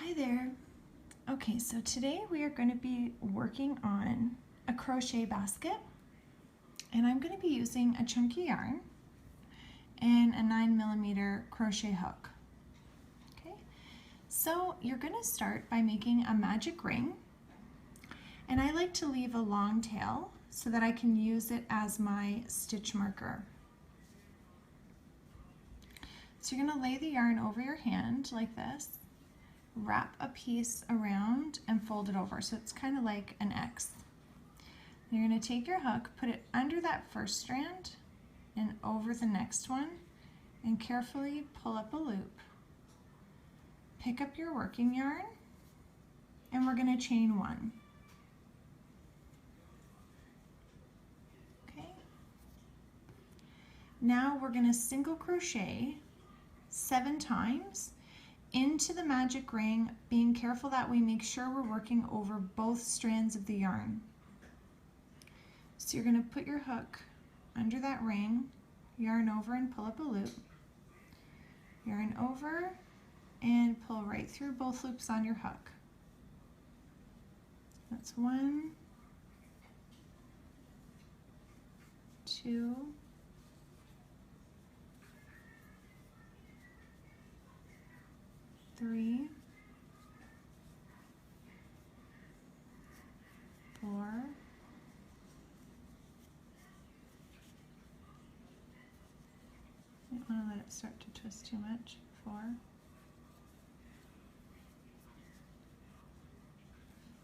Hi there. Okay, so today we are going to be working on a crochet basket, and I'm going to be using a chunky yarn and a 9mm crochet hook. Okay, so you're going to start by making a magic ring, and I like to leave a long tail so that I can use it as my stitch marker. So you're going to lay the yarn over your hand like this, wrap a piece around and fold it over so it's kind of like an X. You're going to take your hook, put it under that first strand and over the next one, and carefully pull up a loop. Pick up your working yarn, and we're going to chain one. Okay. Now we're going to single crochet 7 times into the magic ring, being careful that we make sure we're working over both strands of the yarn. So you're going to put your hook under that ring, yarn over and pull up a loop, yarn over and pull right through both loops on your hook. That's 1, 2, 3, 4, I don't want to let it start to twist too much. 4,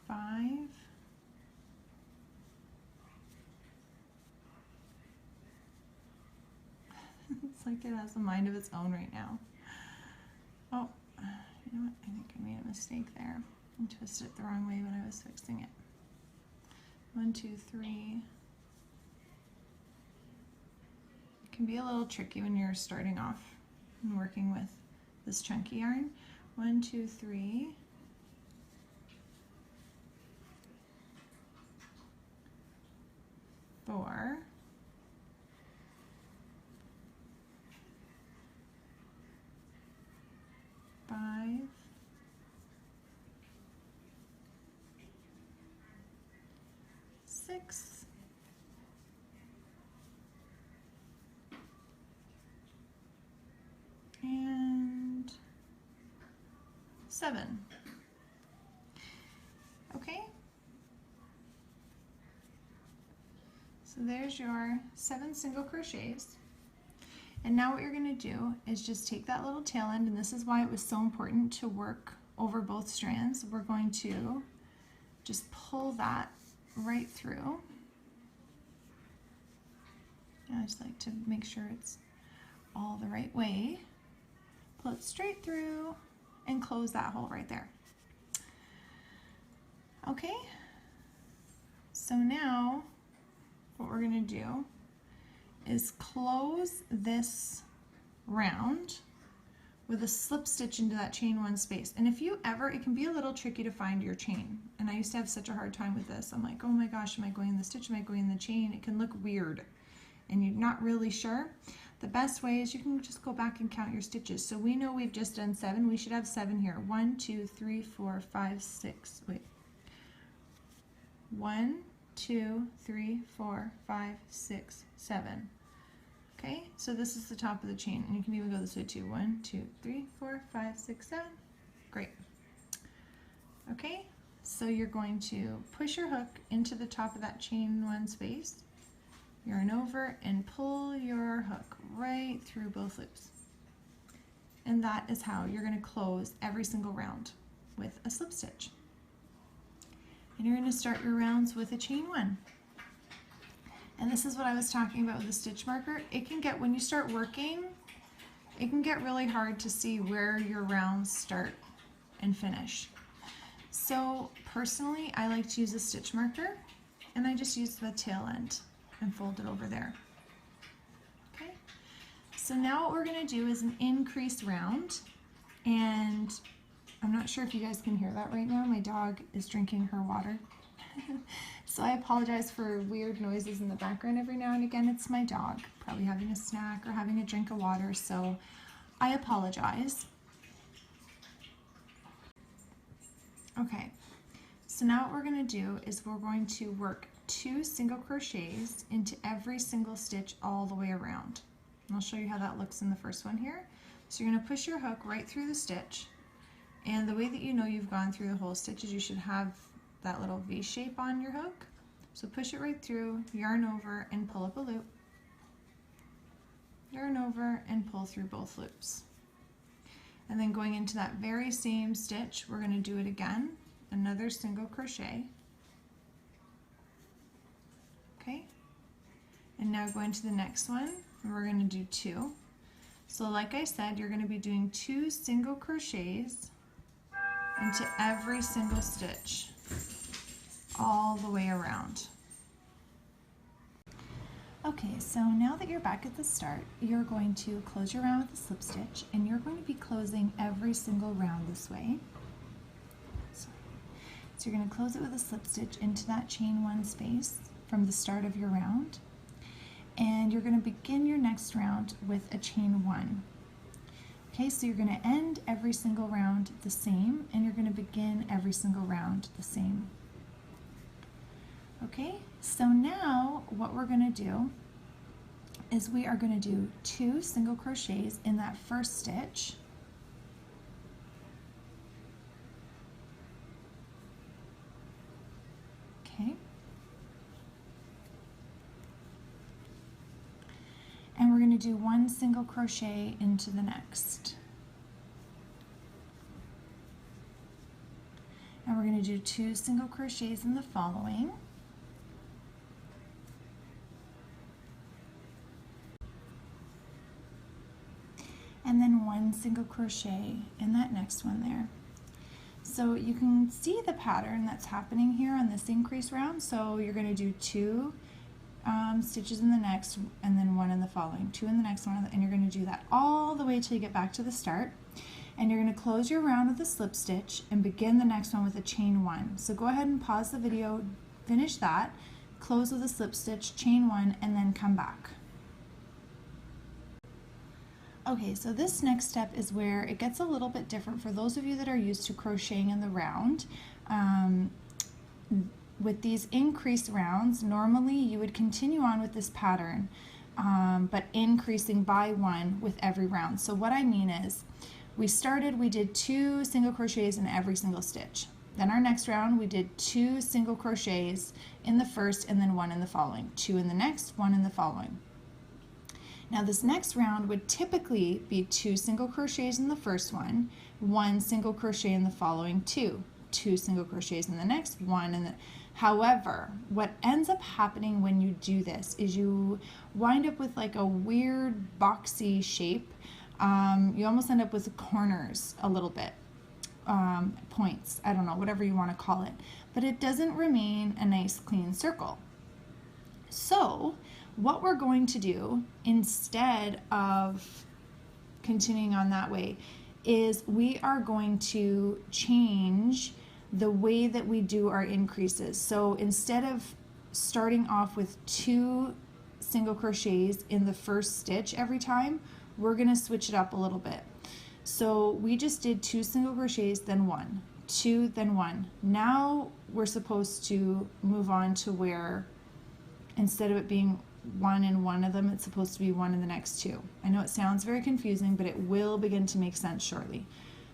5, 'It's like it has a mind of its own right now. Oh, you know what? I think I made a mistake there. I twisted it the wrong way when I was fixing it. 1, 2, 3. It can be a little tricky when you're starting off and working with this chunky yarn. 1, 2, 3. 4. 5. 6. 7. Okay? So there's your 7 single crochets. And now what you're going to do is just take that little tail end, and this is why it was so important to work over both strands. We're going to just pull that right through. I just like to make sure it's all the right way. Pull it straight through and close that hole right there. Okay, so now what we're going to do is close this round with a slip stitch into that chain 1 space. And if you ever, it can be a little tricky to find your chain. And I used to have such a hard time with this. I'm like, oh my gosh, am I going in the stitch? Am I going in the chain? It can look weird and you're not really sure. The best way is you can just go back and count your stitches. So we know we've just done 7. We should have 7 here. 1, 2, 3, 4, 5, 6. Wait. 1, 2, 3, 4, 5, 6, 7. Okay, so this is the top of the chain, and you can even go this way too. 1, 2, 3, 4, 5, 6, 7. Great. Okay, so you're going to push your hook into the top of that chain 1 space, yarn over, and pull your hook right through both loops. And that is how you're going to close every single round with a slip stitch. And you're going to start your rounds with a chain 1. And this is what I was talking about with the stitch marker. It can get, when you start working, it can get really hard to see where your rounds start and finish. So personally, I like to use a stitch marker, and I just use the tail end and fold it over there. Okay, so now what we're going to do is an increased round, and I'm not sure if you guys can hear that right now. My dog is drinking her water. So I apologize for weird noises in the background every now and again. It's my dog, probably having a snack or having a drink of water, so I apologize. Okay, so now what we're going to do is we're going to work 2 single crochets into every single stitch all the way around. And I'll show you how that looks in the first one here. So you're going to push your hook right through the stitch, and the way that you know you've gone through the whole stitch is you should have that little V shape on your hook. So push it right through, yarn over, and pull up a loop. Yarn over and pull through both loops. And then going into that very same stitch, we're going to do it again, another single crochet. Okay, and now going to the next one, we're going to do 2. So like I said, you're going to be doing 2 single crochets into every single stitch all the way around. Okay, so now that you're back at the start, you're going to close your round with a slip stitch, and you're going to be closing every single round this way. So you're going to close it with a slip stitch into that chain 1 space from the start of your round, and you're going to begin your next round with a chain 1. Okay, so you're going to end every single round the same, and you're going to begin every single round the same. Okay, so now what we're going to do is we are going to do 2 single crochets in that first stitch. Okay. And we're going to do 1 single crochet into the next. And we're going to do 2 single crochets in the following. And then 1 single crochet in that next one there. So you can see the pattern that's happening here on this increase round. So you're going to do 2 stitches in the next, and then 1 in the following, 2 in the next one, and you're going to do that all the way till you get back to the start. And you're going to close your round with a slip stitch and begin the next one with a chain 1. So go ahead and pause the video, finish that, close with a slip stitch, chain 1, and then come back. Okay, so this next step is where it gets a little bit different for those of you that are used to crocheting in the round. With these increased rounds, normally you would continue on with this pattern, but increasing by 1 with every round. So what I mean is, we did 2 single crochets in every single stitch. Then our next round, we did 2 single crochets in the first and then 1 in the following, 2 in the next, 1 in the following. Now this next round would typically be 2 single crochets in the first one, 1 single crochet in the following 2, 2 single crochets in the next, 1 in the... However, what ends up happening when you do this is you wind up with like a weird boxy shape. You almost end up with corners a little bit, points, I don't know, whatever you want to call it, but it doesn't remain a nice clean circle. So what we're going to do instead of continuing on that way is we are going to change the way that we do our increases. So instead of starting off with 2 single crochets in the first stitch every time, we're going to switch it up a little bit. So we just did 2 single crochets, then 1, 2, then 1. Now we're supposed to move on to where instead of it being 1 in one of them, it's supposed to be 1 in the next 2. I know it sounds very confusing, but it will begin to make sense shortly.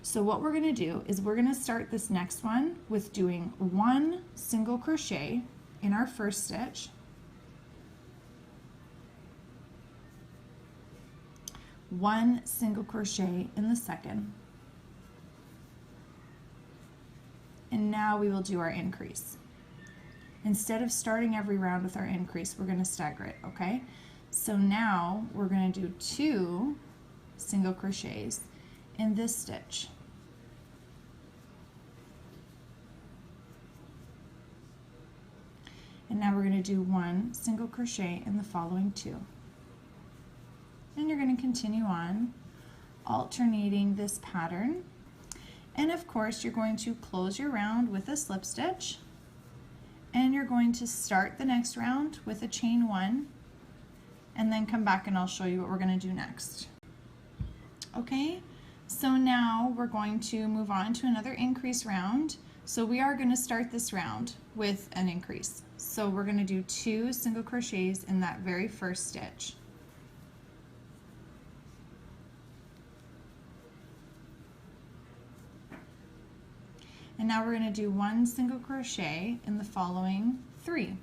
So what we're going to do is we're going to start this next one with doing 1 single crochet in our first stitch, 1 single crochet in the second, and now we will do our increase. Instead of starting every round with our increase, we're going to stagger it, okay? So now we're going to do 2 single crochets in this stitch. And now we're going to do 1 single crochet in the following 2. And you're going to continue on alternating this pattern. And of course, you're going to close your round with a slip stitch. And you're going to start the next round with a chain 1, and then come back and I'll show you what we're going to do next. Okay, so now we're going to move on to another increase round. So we are going to start this round with an increase. So we're going to do 2 single crochets in that very first stitch. And now we're going to do 1 single crochet in the following 3.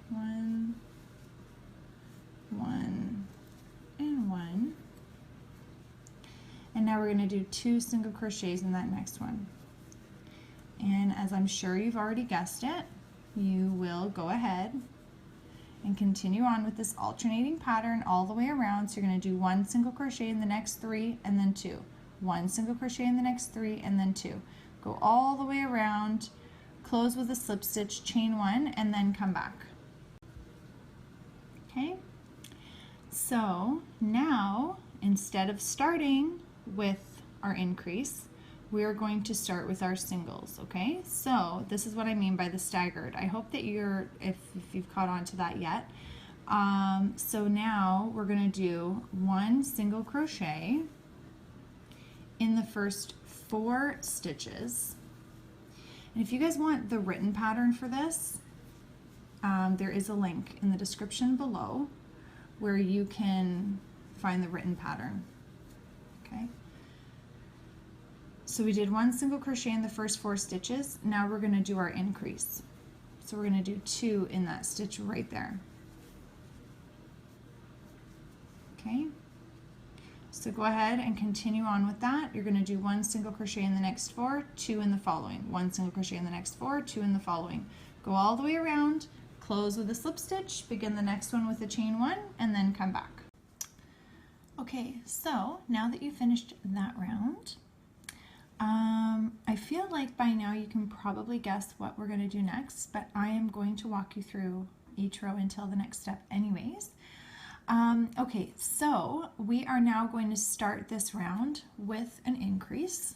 1, 1, and 1. And now we're going to do 2 single crochets in that next one. And as I'm sure you've already guessed it, you will go ahead and continue on with this alternating pattern all the way around. So you're going to do 1 single crochet in the next 3 and then 2. 1 single crochet in the next 3 and then 2. Go all the way around, close with a slip stitch, chain 1, and then come back. Okay, so now instead of starting with our increase, we are going to start with our singles. Okay, so this is what I mean by the staggered. I hope that you're, if you've caught on to that yet. So now we're going to do 1 single crochet in the first 4 stitches. And if you guys want the written pattern for this, there is a link in the description below where you can find the written pattern. Okay, so we did 1 single crochet in the first 4 stitches. Now we're going to do our increase. So we're going to do 2 in that stitch right there. Okay, so go ahead and continue on with that. You're going to do 1 single crochet in the next 4, 2 in the following, 1 single crochet in the next 4, 2 in the following. Go all the way around, close with a slip stitch, begin the next one with a chain 1, and then come back. Okay, so now that you've finished that round, I feel like by now you can probably guess what we're going to do next, but I am going to walk you through each row until the next step anyways. Okay, so we are now going to start this round with an increase.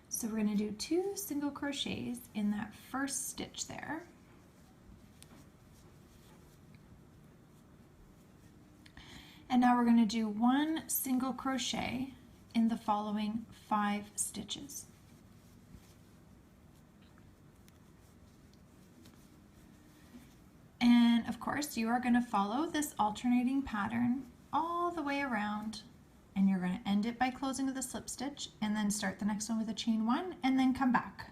So we're going to do 2 single crochets in that first stitch there. And now we're going to do 1 single crochet in the following 5 stitches. And of course you are going to follow this alternating pattern all the way around, and you're going to end it by closing with a slip stitch and then start the next one with a chain 1 and then come back.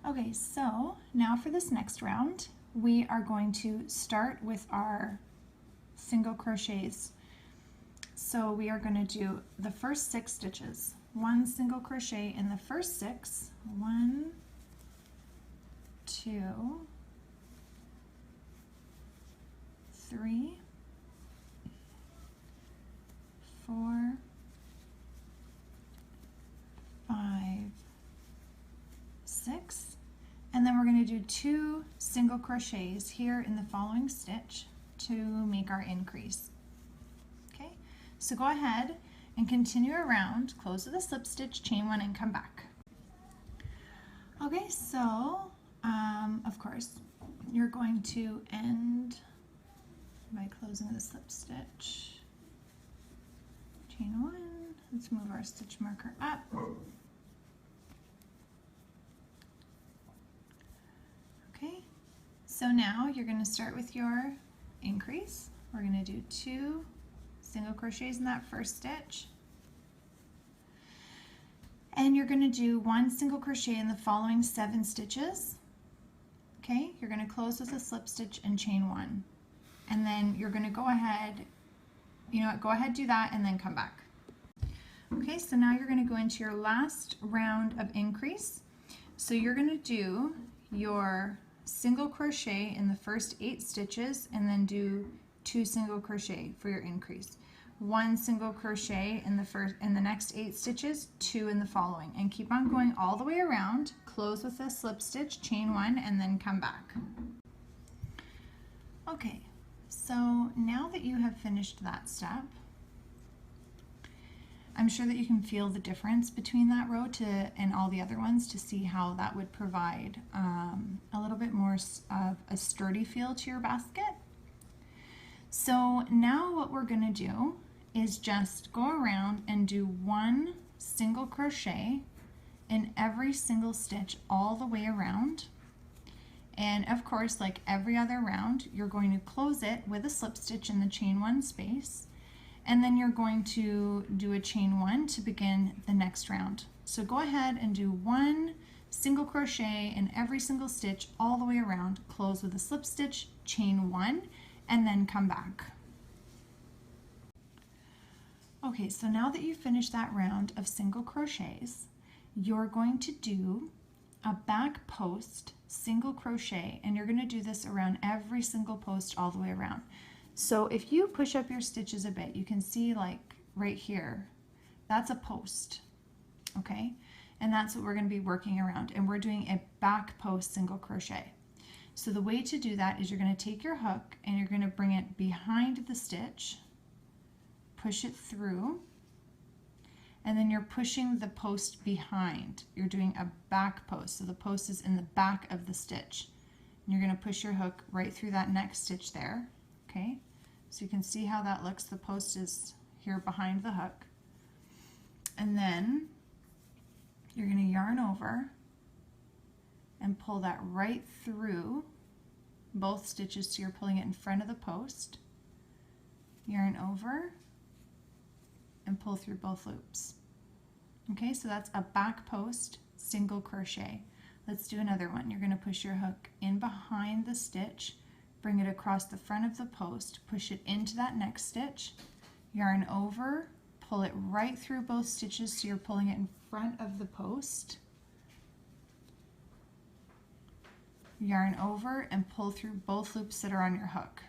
Okay, so now for this next round we are going to start with our single crochets. So we are going to do the first 6 stitches. 1 single crochet in the first 6. 1, 2, 3, 4, 5, 6, and then we're going to do 2 single crochets here in the following stitch to make our increase. Okay, so go ahead and continue around, close with a slip stitch, chain 1, and come back. Okay, so of course you're going to end by closing with a slip stitch, chain 1. Let's move our stitch marker up. Okay, so now you're going to start with your increase. We're going to do 2 single crochets in that first stitch, and you're going to do 1 single crochet in the following 7 stitches. Okay, you're going to close with a slip stitch and chain 1, and then you're going to go ahead, you know what, go ahead, do that, and then come back. Okay, so now you're going to go into your last round of increase. So you're going to do your single crochet in the first 8 stitches and then do 2 single crochet for your increase. 1 single crochet in the next 8 stitches, 2 in the following, and keep on going all the way around. Close with a slip stitch, chain 1, and then come back. Okay, so now that you have finished that step, I'm sure that you can feel the difference between that row and all the other ones to see how that would provide a little bit more of a sturdy feel to your basket. So now what we're going to do is just go around and do 1 single crochet in every single stitch all the way around. And of course, like every other round, you're going to close it with a slip stitch in the chain 1 space, and then you're going to do a chain 1 to begin the next round. So go ahead and do 1 single crochet in every single stitch all the way around, close with a slip stitch, chain 1, and then come back. Okay, so now that you've finished that round of single crochets, you're going to do a back post single crochet, and you're going to do this around every single post all the way around. So if you push up your stitches a bit, you can see like right here, that's a post, okay? And that's what we're going to be working around, and we're doing a back post single crochet. So the way to do that is you're going to take your hook and you're going to bring it behind the stitch, push it through, and then you're pushing the post behind. You're doing a back post, so the post is in the back of the stitch. And you're going to push your hook right through that next stitch there, okay? So you can see how that looks. The post is here behind the hook. And then you're going to yarn over and pull that right through both stitches, so you're pulling it in front of the post. Yarn over and pull through both loops. Okay, so that's a back post single crochet. Let's do another one. You're going to push your hook in behind the stitch, bring it across the front of the post, push it into that next stitch, yarn over, pull it right through both stitches, so you're pulling it in front of the post, yarn over and pull through both loops that are on your hook.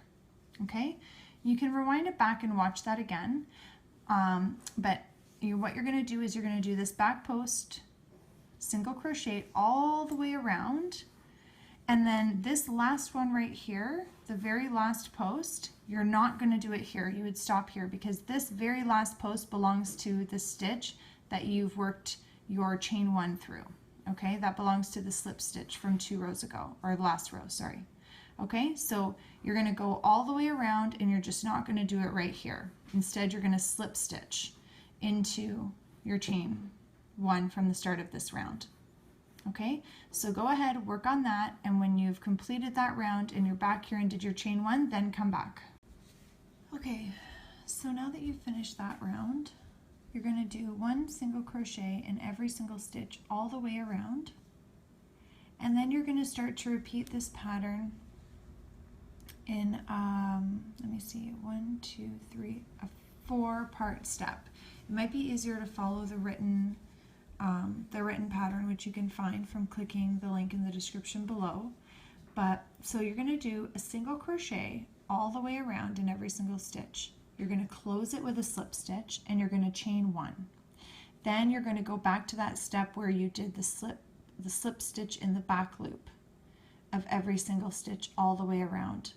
Okay, you can rewind it back and watch that again. But what you're going to do is you're going to do this back post single crochet all the way around, and then this last one right here, the very last post, you're not going to do it here. You would stop here because this very last post belongs to the stitch that you've worked your chain 1 through. Okay, that belongs to the slip stitch from 2 rows ago, or last row, sorry. Okay, so you're going to go all the way around and you're just not going to do it right here. Instead, you're going to slip stitch into your chain 1 from the start of this round. Okay, so go ahead, work on that, and when you've completed that round and you're back here and did your chain 1, then come back. Okay, so now that you've finished that round, you're going to do 1 single crochet in every single stitch all the way around, and then you're going to start to repeat this pattern in, let me see, 1, 2, 3, a 4-part step. It might be easier to follow the written pattern, which you can find from clicking the link in the description below. But so you're going to do a single crochet all the way around in every single stitch. You're going to close it with a slip stitch and you're going to chain 1. Then you're going to go back to that step where you did the slip stitch in the back loop of every single stitch all the way around.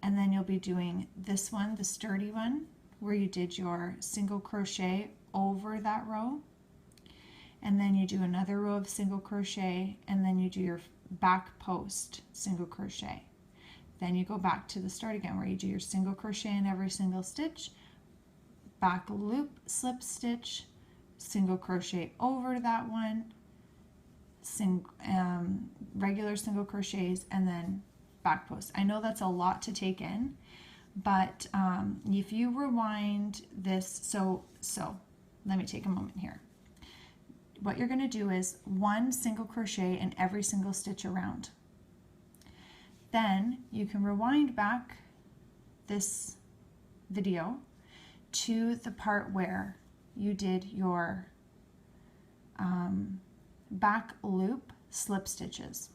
And then you'll be doing this one, the sturdy one, where you did your single crochet over that row, and then you do another row of single crochet, and then you do your back post single crochet. Then you go back to the start again where you do your single crochet in every single stitch, back loop, slip stitch, single crochet over that one, regular single crochets, and then back post. I know that's a lot to take in, but if you rewind this, so let me take a moment here. What you're going to do is 1 single crochet in every single stitch around. Then you can rewind back this video to the part where you did your back loop slip stitches,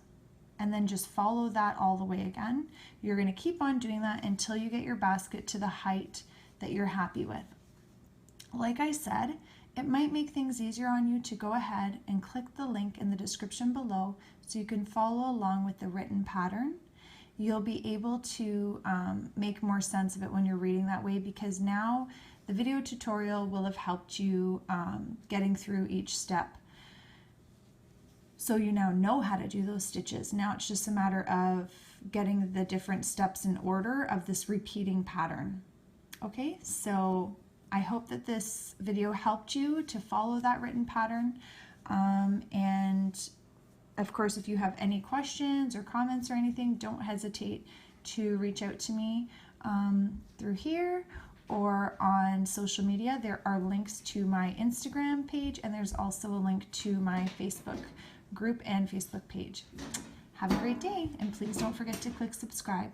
and then just follow that all the way again. You're going to keep on doing that until you get your basket to the height that you're happy with. Like I said, it might make things easier on you to go ahead and click the link in the description below so you can follow along with the written pattern. You'll be able to make more sense of it when you're reading that way, because now the video tutorial will have helped you getting through each step. So you now know how to do those stitches. Now it's just a matter of getting the different steps in order of this repeating pattern. Okay, so I hope that this video helped you to follow that written pattern. And of course, if you have any questions or comments or anything, don't hesitate to reach out to me through here or on social media. There are links to my Instagram page, and there's also a link to my Facebook group and Facebook page. Have a great day, and please don't forget to click subscribe.